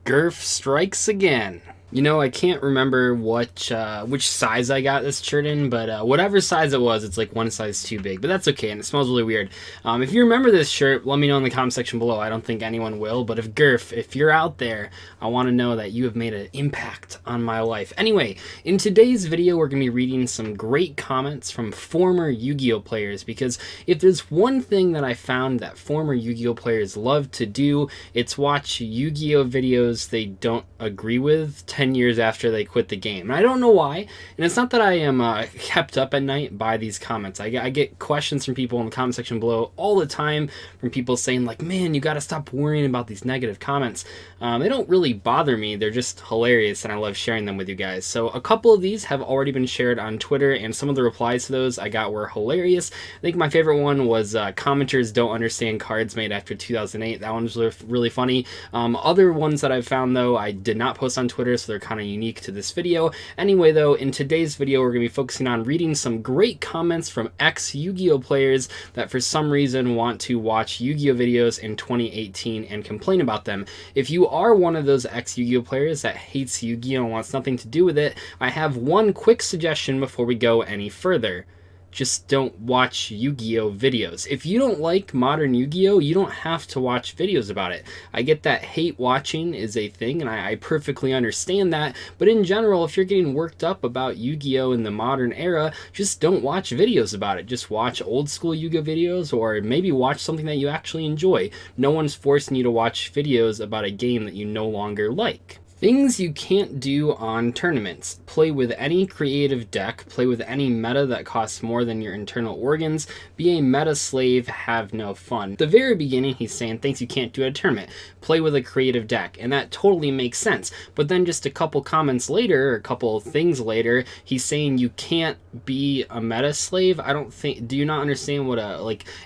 Girth strikes again. You know, I can't remember which size I got this shirt in, but whatever size it was, it's like one size too big. But that's okay, and it smells really weird. If you remember this shirt, let me know in the comment section below. I don't think anyone will, but if you're out there, I want to know that you have made an impact on my life. Anyway, in today's video, we're going to be reading some great comments from former Yu-Gi-Oh players, because if there's one thing that I found that former Yu-Gi-Oh players love to do, it's watch Yu-Gi-Oh videos they don't agree with 10 years after they quit the game. And I don't know why, and it's not that I am kept up at night by these comments. I get questions from people in the comment section below all the time, from people saying like, man, you gotta stop worrying about these negative comments. They don't really bother me, they're just hilarious, and I love sharing them with you guys. So a couple of these have already been shared on Twitter, and some of the replies to those I got were hilarious. I think my favorite one was commenters don't understand cards made after 2008. That one was really funny. Other ones that I've found, though, I did not post on Twitter, so they're kind of unique to this video. Anyway, though, in today's video, we're going to be focusing on reading some great comments from ex-Yu-Gi-Oh players that for some reason want to watch Yu-Gi-Oh videos in 2018 and complain about them. If you are one of those ex-Yu-Gi-Oh players that hates Yu-Gi-Oh and wants nothing to do with it, I have one quick suggestion before we go any further. Just don't watch Yu-Gi-Oh videos. If you don't like modern Yu-Gi-Oh, you don't have to watch videos about it. I get that hate watching is a thing, and I perfectly understand that, but in general, if you're getting worked up about Yu-Gi-Oh in the modern era, just don't watch videos about it. Just watch old school Yu-Gi-Oh videos, or maybe watch something that you actually enjoy. No one's forcing you to watch videos about a game that you no longer like. Things you can't do on tournaments. Play with any creative deck, play with any meta that costs more than your internal organs, be a meta slave, have no fun. At the very beginning, he's saying things you can't do at a tournament. Play with a creative deck, and that totally makes sense. But then just a couple comments later, or a couple things later, he's saying you can't be a meta slave. I don't think, do you not understand what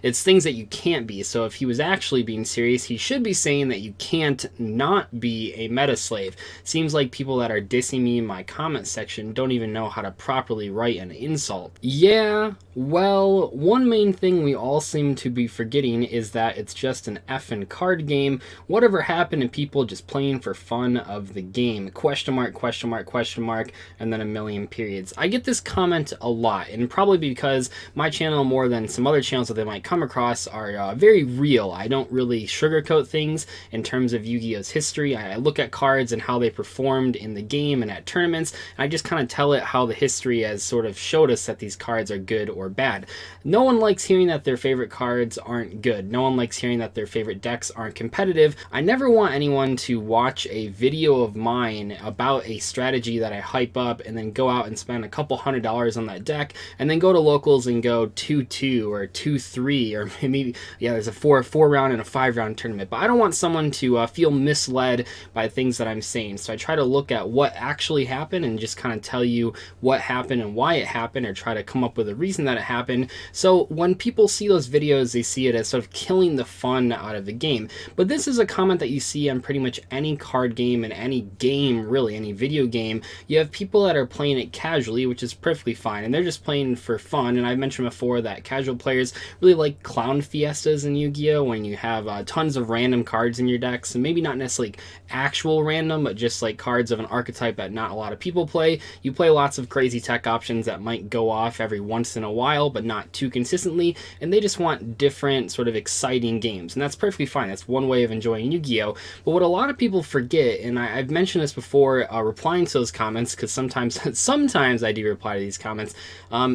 it's things that you can't be. So if he was actually being serious, he should be saying that you can't not be a meta slave. Seems like people that are dissing me in my comment section don't even know how to properly write an insult. Yeah, well, one main thing we all seem to be forgetting is that it's just an effing card game. Whatever happened to people just playing for fun of the game? Question mark, question mark, question mark, and then a million periods. I get this comment a lot, and probably because my channel, more than some other channels that they might come across, are very real. I don't really sugarcoat things in terms of Yu-Gi-Oh's history. I look at cards and how they performed in the game and at tournaments, and I just kind of tell it how the history has sort of showed us that these cards are good or bad. No one likes hearing that their favorite cards aren't good. No one likes hearing that their favorite decks aren't competitive. I never want anyone to watch a video of mine about a strategy that I hype up and then go out and spend a couple $100s on that deck and then go to locals and go 2-2 or 2-3, or maybe, yeah, there's a 4-round and a 5-round tournament. But I don't want someone to feel misled by things that I'm saying. So I try to look at what actually happened and just kind of tell you what happened and why it happened, or try to come up with a reason that it happened. So when people see those videos, they see it as sort of killing the fun out of the game. But this is a comment that you see on pretty much any card game and any game, really, any video game. You have people that are playing it casually, which is perfectly fine, and they're just playing for fun. And I've mentioned before that casual players really like clown fiestas in Yu-Gi-Oh, when you have tons of random cards in your decks, and maybe not necessarily actual random, but just like cards of an archetype that not a lot of people play. You play lots of crazy tech options that might go off every once in a while, but not too consistently, and they just want different sort of exciting games, and that's perfectly fine. That's one way of enjoying Yu-Gi-Oh! But what a lot of people forget, and I've mentioned this before, replying to those comments, because sometimes I do reply to these comments,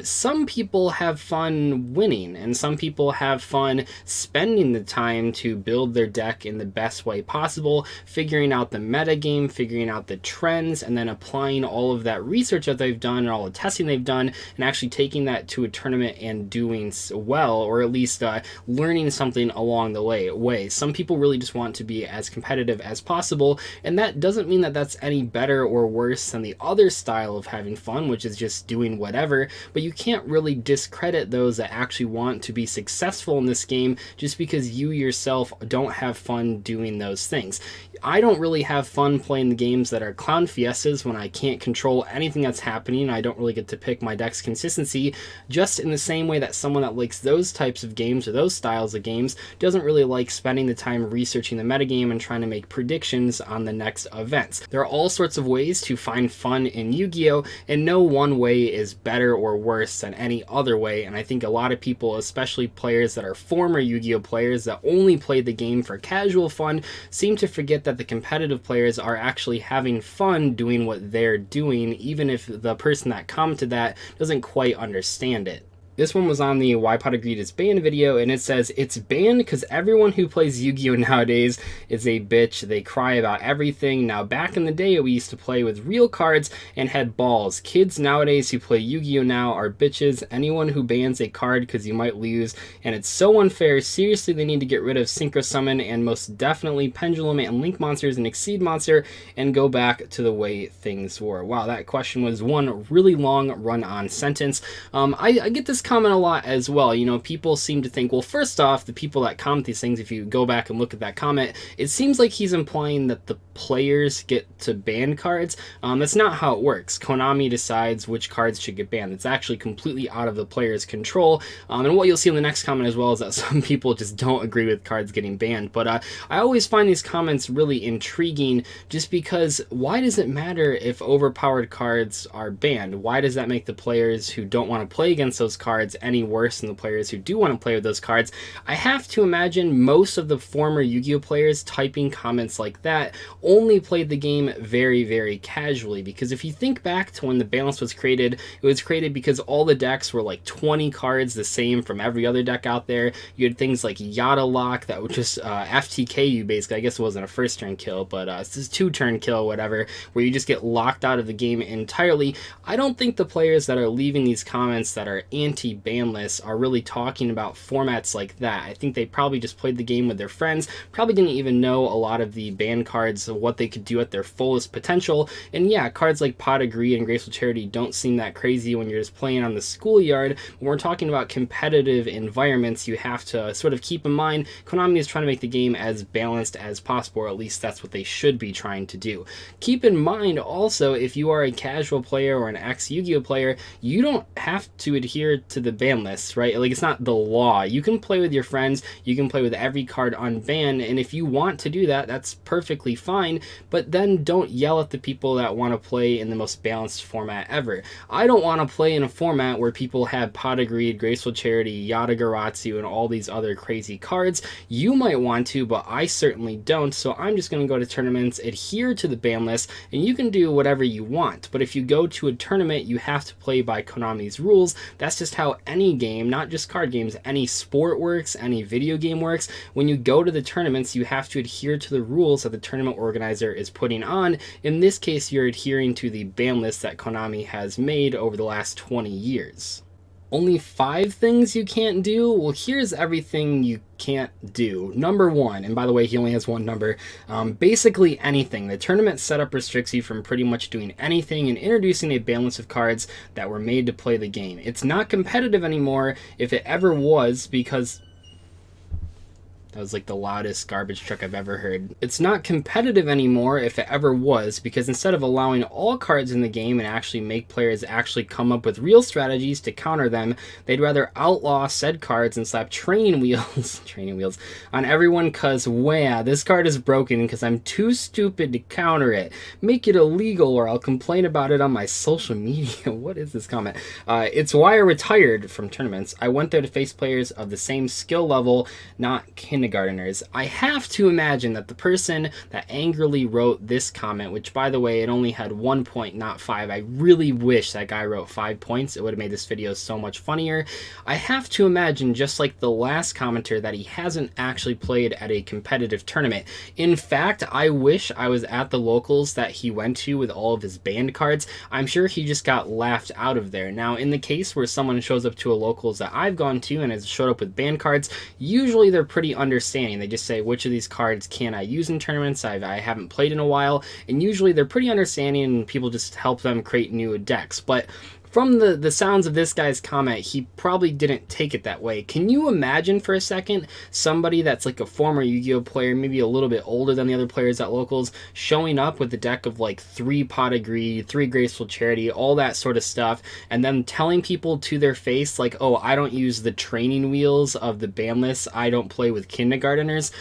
some people have fun winning, and some people have fun spending the time to build their deck in the best way possible, figuring out the meta game, figuring out the trends, and then applying all of that research that they've done and all the testing they've done, and actually taking that to a tournament and doing well, or at least learning something along the way. Some people really just want to be as competitive as possible, and that doesn't mean that that's any better or worse than the other style of having fun, which is just doing whatever. But you can't really discredit those that actually want to be successful in this game just because you yourself don't have fun doing those things. I don't really have fun playing playing the games that are clown fiestas when I can't control anything that's happening. I don't really get to pick my deck's consistency, just in the same way that someone that likes those types of games or those styles of games doesn't really like spending the time researching the metagame and trying to make predictions on the next events. There are all sorts of ways to find fun in Yu-Gi-Oh! And no one way is better or worse than any other way, and I think a lot of people, especially players that are former Yu-Gi-Oh! Players that only play the game for casual fun, seem to forget that the competitive players are actually having fun doing what they're doing, even if the person that commented that doesn't quite understand it. This one was on the Why Pot Agreed is Banned video, and it says, it's banned because everyone who plays Yu-Gi-Oh! Nowadays is a bitch. They cry about everything. Now, back in the day, we used to play with real cards and had balls. Kids nowadays who play Yu-Gi-Oh! Now are bitches. Anyone who bans a card because you might lose, and it's so unfair. Seriously, they need to get rid of Synchro Summon and most definitely Pendulum and Link Monsters and Exceed Monster and go back to the way things were. Wow, that question was one really long run-on sentence. I get this comment a lot as well. You know, people seem to think, well, first off, the people that comment these things, if you go back and look at that comment, it seems like he's implying that the players get to ban cards. That's not how it works. Konami decides which cards should get banned. It's actually completely out of the player's control. And what you'll see in the next comment as well is that some people just don't agree with cards getting banned. But I always find these comments really intriguing, just because why does it matter if overpowered cards are banned? Why does that make the players who don't want to play against those cards any worse than the players who do want to play with those cards? I have to imagine most of the former Yu-Gi-Oh! Players typing comments like that only played the game very, very casually, because if you think back to when the Banlist was created, it was created because all the decks were like 20 cards the same from every other deck out there. You had things like Yada Lock that would just FTK you basically. I guess it wasn't a first turn kill, but it's just 2-turn kill, whatever, where you just get locked out of the game entirely. I don't think the players that are leaving these comments that are anti-Banlist are really talking about formats like that. I think they probably just played the game with their friends, probably didn't even know a lot of the ban cards, what they could do at their fullest potential. And yeah, cards like Pot of Greed and Graceful Charity don't seem that crazy when you're just playing on the schoolyard. When we're talking about competitive environments, you have to sort of keep in mind Konami is trying to make the game as balanced as possible, or at least that's what they should be trying to do. Keep in mind also, if you are a casual player or an ex-Yu-Gi-Oh! Player, you don't have to adhere to the ban list, right? Like, it's not the law. You can play with your friends, you can play with every card unbanned, and if you want to do that, that's perfectly fine, but then don't yell at the people that want to play in the most balanced format ever. I don't want to play in a format where people have Pot of Greed, Graceful Charity, Yatagaratsu, and all these other crazy cards. You might want to, but I certainly don't, so I'm just going to go to tournaments, adhere to the ban list, and you can do whatever you want. But if you go to a tournament, you have to play by Konami's rules. That's just how any game, not just card games, any sport works, any video game works. When you go to the tournaments, you have to adhere to the rules that the tournament organizer is putting on. In this case, you're adhering to the ban list that Konami has made over the last 20 years. Only 5 things you can't do? Well, here's everything you can't do. Number 1, and by the way, he only has one number, basically anything. The tournament setup restricts you from pretty much doing anything and introducing a balance of cards that were made to play the game. It's not competitive anymore, if it ever was, because that was like the loudest garbage truck I've ever heard. It's not competitive anymore, if it ever was, because instead of allowing all cards in the game and actually make players actually come up with real strategies to counter them, they'd rather outlaw said cards and slap training wheels on everyone, cause wah, this card is broken because I'm too stupid to counter it. Make it illegal or I'll complain about it on my social media. What is this comment? It's why I retired from tournaments. I went there to face players of the same skill level, not kindergartners. I have to imagine that the person that angrily wrote this comment, which by the way, it only had 1 point, not 5. I really wish that guy wrote 5 points. It would have made this video so much funnier. I have to imagine, just like the last commenter, that he hasn't actually played at a competitive tournament. In fact, I wish I was at the locals that he went to with all of his banned cards. I'm sure he just got laughed out of there. Now, in the case where someone shows up to a locals that I've gone to and has showed up with banned cards, usually they're pretty understanding. They just say, which of these cards can I use in tournaments? I haven't played in a while, and usually they're pretty understanding and people just help them create new decks. But from the sounds of this guy's comment, he probably didn't take it that way. Can you imagine for a second somebody that's like a former Yu-Gi-Oh player, maybe a little bit older than the other players at locals, showing up with a deck of like 3 Pot of Greed, 3 Graceful Charity, all that sort of stuff, and then telling people to their face like, oh, I don't use the training wheels of the Banlist, I don't play with kindergarteners?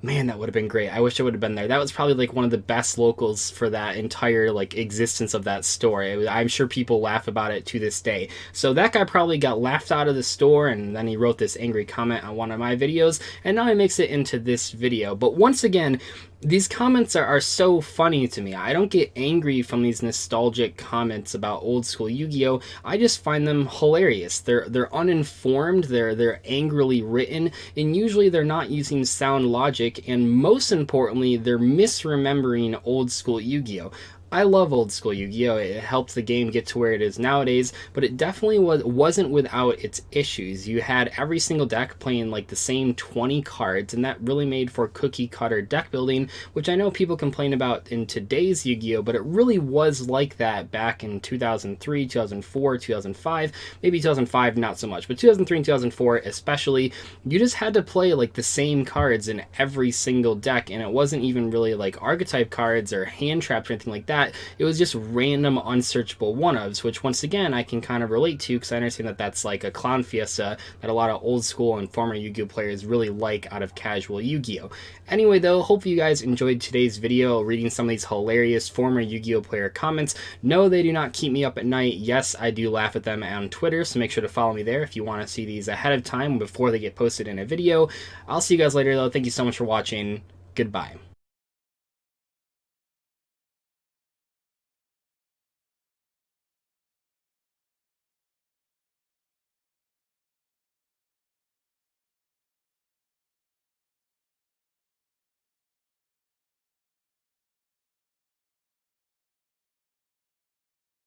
Man, that would have been great. I wish I would have been there. That was probably like one of the best locals for that entire like existence of that store. I'm sure people laugh about it to this day. So that guy probably got laughed out of the store, and then he wrote this angry comment on one of my videos, and now he makes it into this video. But once again, these comments are so funny to me. I don't get angry from these nostalgic comments about old school Yu-Gi-Oh! I just find them hilarious. They're uninformed, they're angrily written, and usually they're not using sound logic, and most importantly, they're misremembering old school Yu-Gi-Oh! I love old school Yu-Gi-Oh! It helped the game get to where it is nowadays, but it definitely wasn't without its issues. You had every single deck playing like the same 20 cards, and that really made for cookie cutter deck building, which I know people complain about in today's Yu-Gi-Oh! But it really was like that back in 2003, 2004, 2005, maybe 2005 not so much, but 2003 and 2004 especially. You just had to play like the same cards in every single deck, and it wasn't even really like archetype cards or hand traps or anything like that. It was just random unsearchable one-ofs, which once again I can kind of relate to because I understand that that's like a clown fiesta that a lot of old school and former Yu-Gi-Oh players really like out of casual Yu-Gi-Oh. Anyway though, hope you guys enjoyed today's video, reading some of these hilarious former Yu-Gi-Oh player comments. No, they do not keep me up at night. Yes, I do laugh at them on Twitter, so make sure to follow me there if you want to see these ahead of time before they get posted in a video. I'll see you guys later though. Thank you so much for watching. Goodbye.